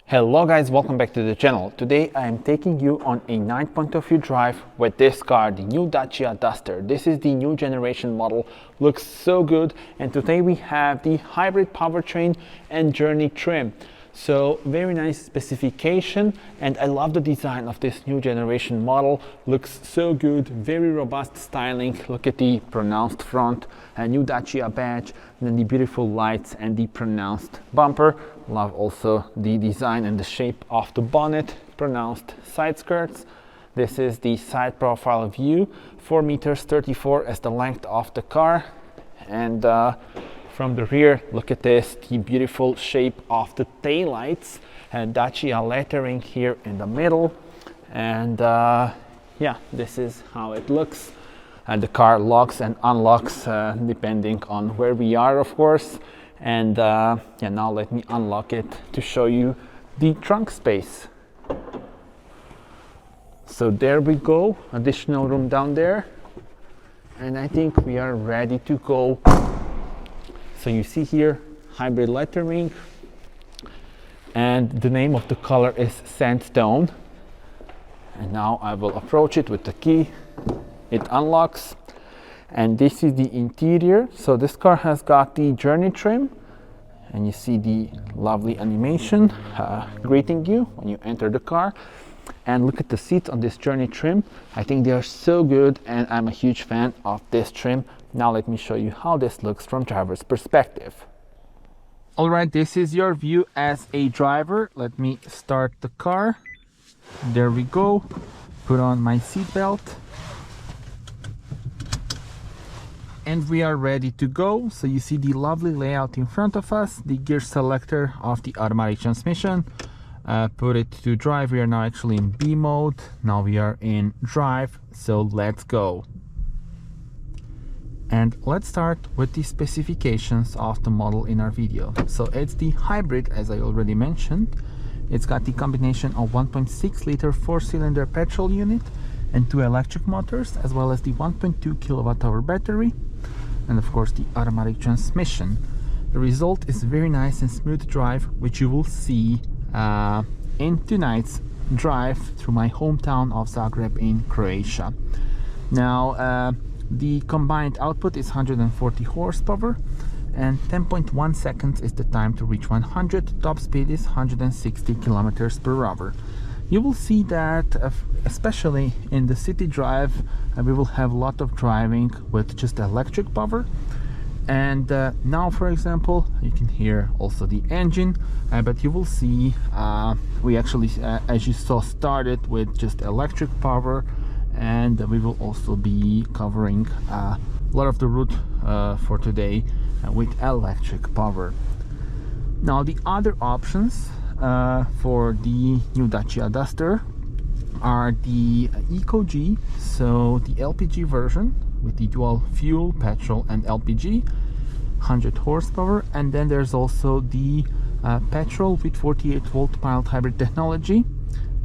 Hello guys, welcome back to the channel. Today I am taking you on a night point of view drive with this car, the new Dacia Duster. This is the new generation model, looks so good, and today we have the hybrid powertrain and journey trim. So very nice specification, and I love the design of this new generation model. Looks so good, very robust styling. Look at the pronounced front, a new Dacia badge, and then the beautiful lights and the pronounced bumper. Love also the design and the shape of the bonnet, pronounced side skirts. This is the side profile view, 4 meters 34 as the length of the car. And from the rear, look at this, the beautiful shape of the taillights, and Dacia lettering here in the middle. And yeah, this is how it looks. And the car locks and unlocks depending on where we are, of course. And yeah, now let me unlock it to show you the trunk space. So there we go, additional room down there. And I think we are ready to go. So you see here, hybrid lettering, and the name of the color is Sandstone. And now I will approach it with the key. It unlocks, and this is the interior. So this car has got the journey trim, and you see the lovely animation greeting you when you enter the car. And look at the seats on this journey trim. I think they are so good, and I'm a huge fan of this trim. Now let me show you how this looks from driver's perspective. Alright, this is your view as a driver. Let me start the car. There we go. Put on my seatbelt. And we are ready to go. So you see the lovely layout in front of us, the gear selector of the automatic transmission. Put it to drive. We are now actually in B mode. Now we are in drive, so let's go. And let's start with the specifications of the model in our video. So it's the hybrid, as I already mentioned. It's got the combination of 1.6 liter 4-cylinder petrol unit and 2 electric motors, as well as the 1.2 kilowatt-hour battery, and of course the automatic transmission. The result is very nice and smooth drive, which you will see in tonight's drive through my hometown of Zagreb in Croatia. Now the combined output is 140 horsepower, and 10.1 seconds is the time to reach 100. Top speed is 160 kilometers per hour. You will see that especially in the city drive we will have a lot of driving with just electric power. And now, for example, you can hear also the engine, but you will see we actually, as you saw, started with just electric power, and we will also be covering a lot of the route for today with electric power. Now, the other options for the new Dacia Duster are the Eco-G, so the LPG version with the dual fuel, petrol and LPG, 100 horsepower, and then there's also the petrol with 48 volt mild hybrid technology.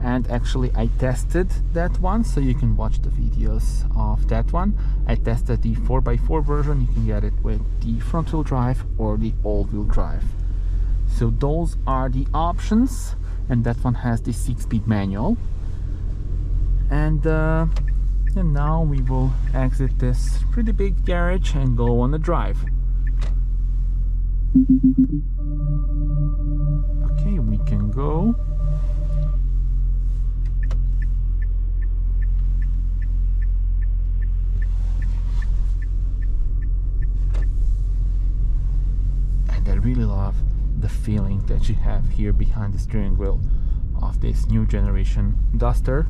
And actually I tested that one, so you can watch the videos of that one. I tested the 4x4 version. You can get it with the front wheel drive or the all wheel drive. So those are the options, and that one has the 6-speed manual. And now we will exit this pretty big garage and go on a drive. Okay, we can go. And I really love the feeling that you have here behind the steering wheel of this new generation Duster.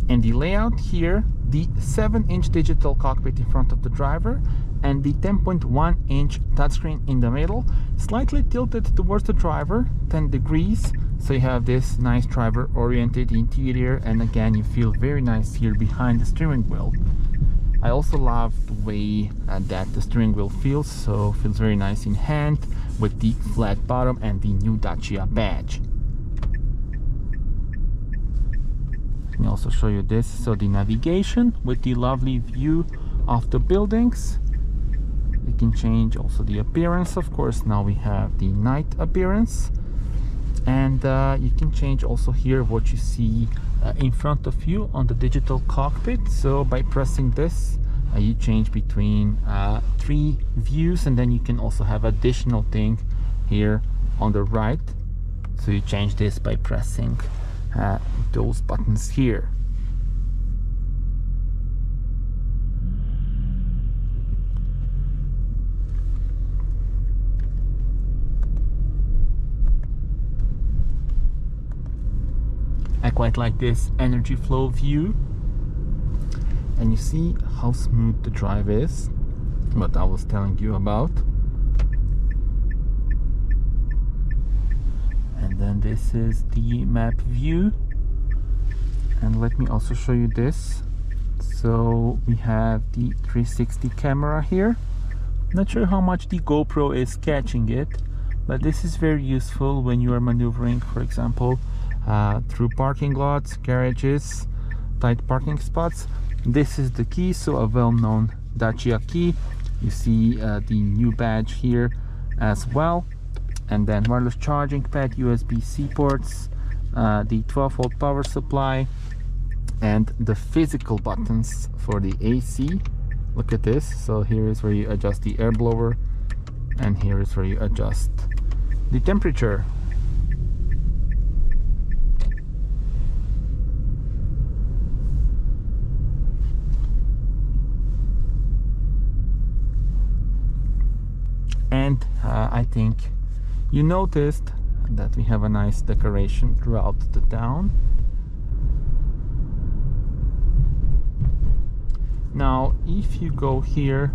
And the layout here, the 7-inch digital cockpit in front of the driver and the 10.1-inch touchscreen in the middle, slightly tilted towards the driver, 10 degrees, so you have this nice driver oriented interior, and again you feel very nice here behind the steering wheel. I also love the way that the steering wheel feels, so feels very nice in hand with the flat bottom and the new Dacia badge. Let me also show you this, so the navigation with the lovely view of the buildings. You can change also the appearance. Of course, now we have the night appearance, and you can change also here what you see in front of you on the digital cockpit. So by pressing this, you change between 3 views, and then you can also have additional thing here on the right. So you change this by pressing those buttons here. I quite like this energy flow view, and you see how smooth the drive is, what I was telling you about. And then this is the map view, and let me also show you this. So we have the 360 camera here. Not sure how much the GoPro is catching it, but this is very useful when you are maneuvering, for example, through parking lots, garages, tight parking spots. This is the key, so a well-known Dacia key. You see the new badge here as well, and then wireless charging pad, USB-C ports, the 12-volt power supply, and the physical buttons for the AC. Look at this. So here is where you adjust the air blower, and here is where you adjust the temperature. And I think you noticed that we have a nice decoration throughout the town. Now if you go here,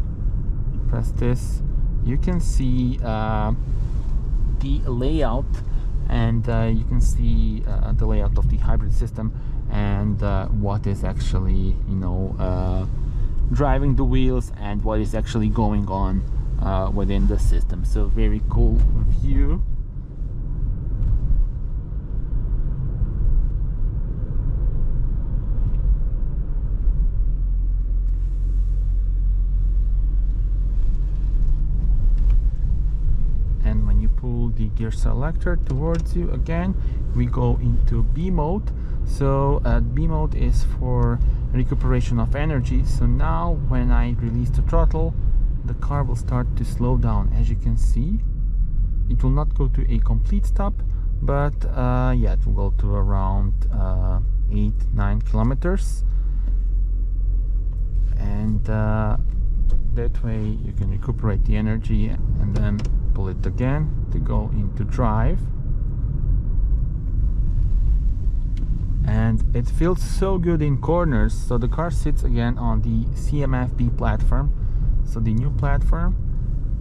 press this, you can see the layout, and you can see the layout of the hybrid system, and what is actually, you know, driving the wheels, and what is actually going on within the system. So very cool view. And when you pull the gear selector towards you again, we go into B mode. So B mode is for recuperation of energy. So now when I release the throttle, the car will start to slow down. As you can see, it will not go to a complete stop, but yeah, it will go to around 8-9 kilometers, and that way you can recuperate the energy and then pull it again to go into drive. And it feels so good in corners. So the car sits again on the CMF-B platform, so the new platform,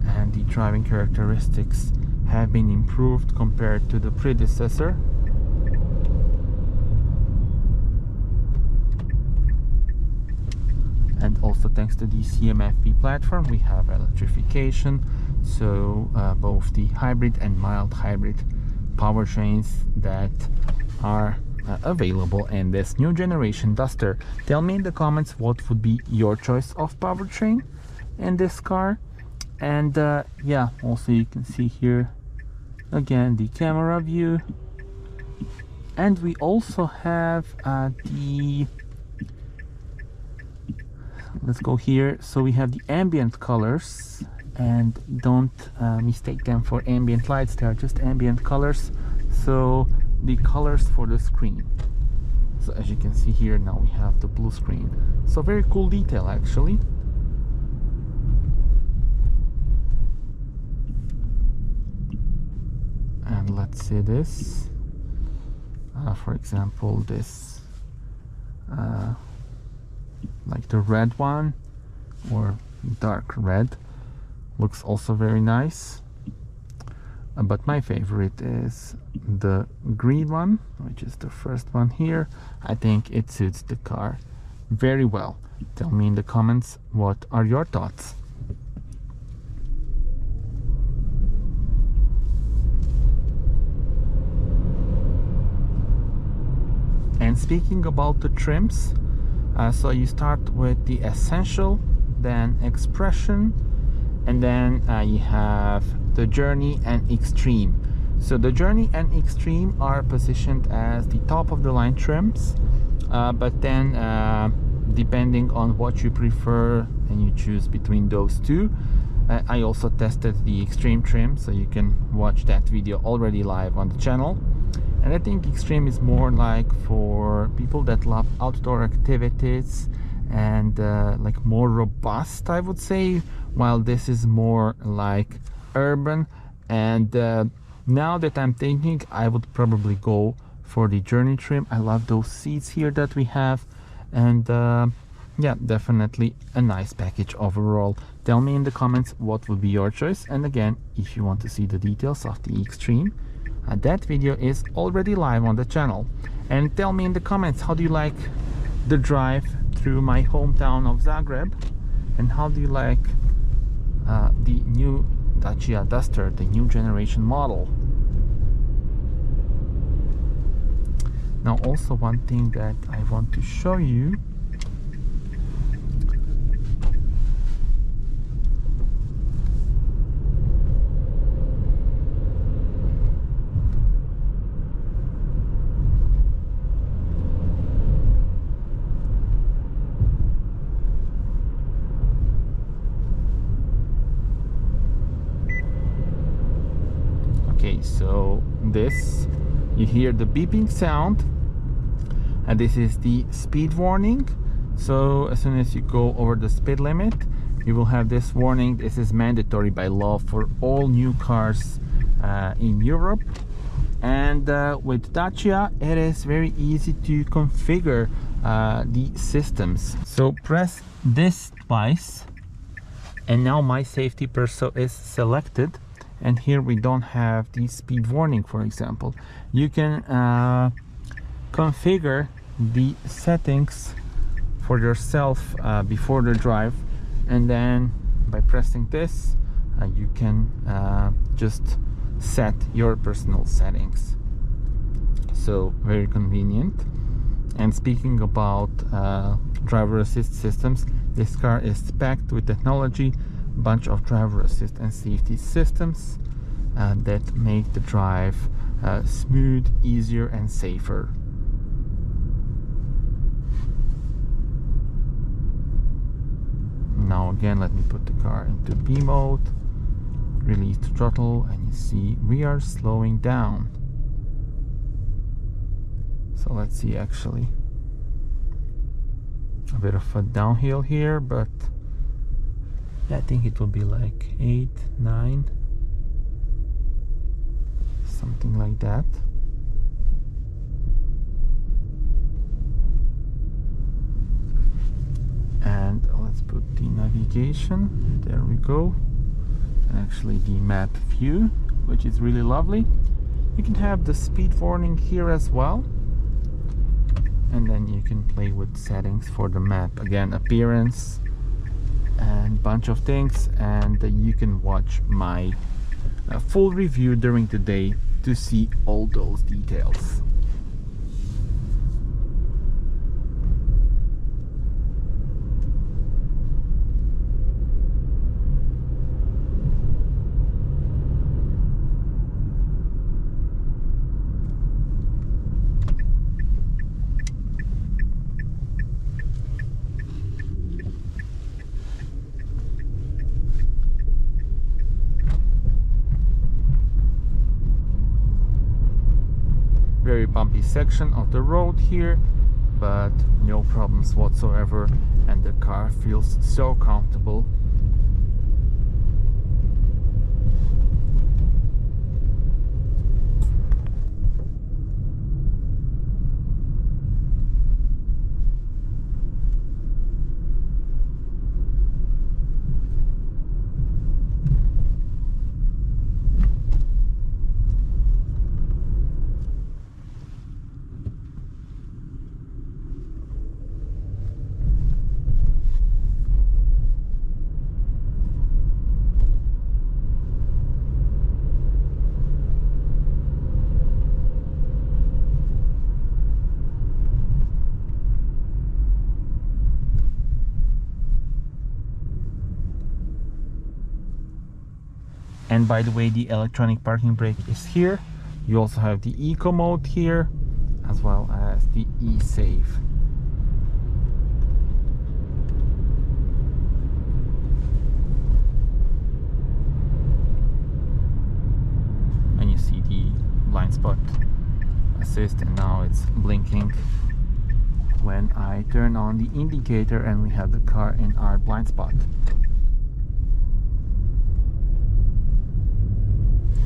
and the driving characteristics have been improved compared to the predecessor. And also thanks to the CMF-B platform, we have electrification, so both the hybrid and mild hybrid powertrains that are available in this new generation Duster. Tell me in the comments what would be your choice of powertrain in this car. And yeah, also you can see here again the camera view, and we also have the, let's go here, so we have the ambient colors, and don't mistake them for ambient lights, they are just ambient colors. So the colors for the screen, so as you can see here, now we have the blue screen. So very cool detail actually. And let's see this, for example, this like the red one or dark red looks also very nice, but my favorite is the green one, which is the first one here. I think it suits the car very well. Tell me in the comments what are your thoughts. And speaking about the trims, so you start with the Essential, then Expression, and then you have the Journey and Extreme. So the Journey and Extreme are positioned as the top of the line trims, but then depending on what you prefer and you choose between those two, I also tested the Extreme trim, so you can watch that video already live on the channel. And I think Extreme is more like for people that love outdoor activities and like more robust, I would say, while this is more like urban. And now that I'm thinking, I would probably go for the Journey trim. I love those seats here that we have, and yeah, definitely a nice package overall. Tell me in the comments what would be your choice, and again, if you want to see the details of the Extreme, that video is already live on the channel. And tell me in the comments, how do you like the drive through my hometown of Zagreb, and how do you like the new Dacia Duster, the new generation model. Now also one thing that I want to show you, okay, so this, you hear the beeping sound, and this is the speed warning. So as soon as you go over the speed limit, you will have this warning. This is mandatory by law for all new cars in Europe. And with Dacia, it is very easy to configure the systems. So press this twice, and now my safety perso is selected. And here we don't have the speed warning, for example. You can configure the settings for yourself before the drive, and then by pressing this you can just set your personal settings. So very convenient. And speaking about driver assist systems, this car is packed with technology, bunch of driver assist and safety systems that make the drive smooth, easier and safer. Now again, let me put the car into B mode, release the throttle, and you see we are slowing down. So let's see, actually a bit of a downhill here, but I think it will be like 8, 9, something like that. And let's put the navigation, there we go, and actually the map view, which is really lovely. You can have the speed warning here as well, and then you can play with settings for the map, again appearance and bunch of things. And you can watch my full review during the day to see all those details. Very bumpy section of the road here, but no problems whatsoever, and the car feels so comfortable. And by the way, the electronic parking brake is here. You also have the eco mode here, as well as the e-save. And you see the blind spot assist, and now it's blinking when I turn on the indicator and we have the car in our blind spot.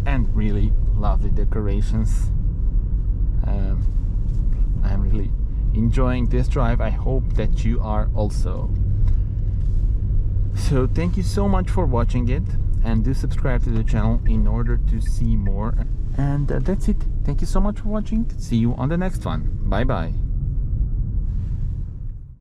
And really lovely decorations. I'm really enjoying this drive. I hope that you are also. So thank you so much for watching it, and do subscribe to the channel in order to see more. And that's it. Thank you so much for watching. See you on the next one. Bye bye.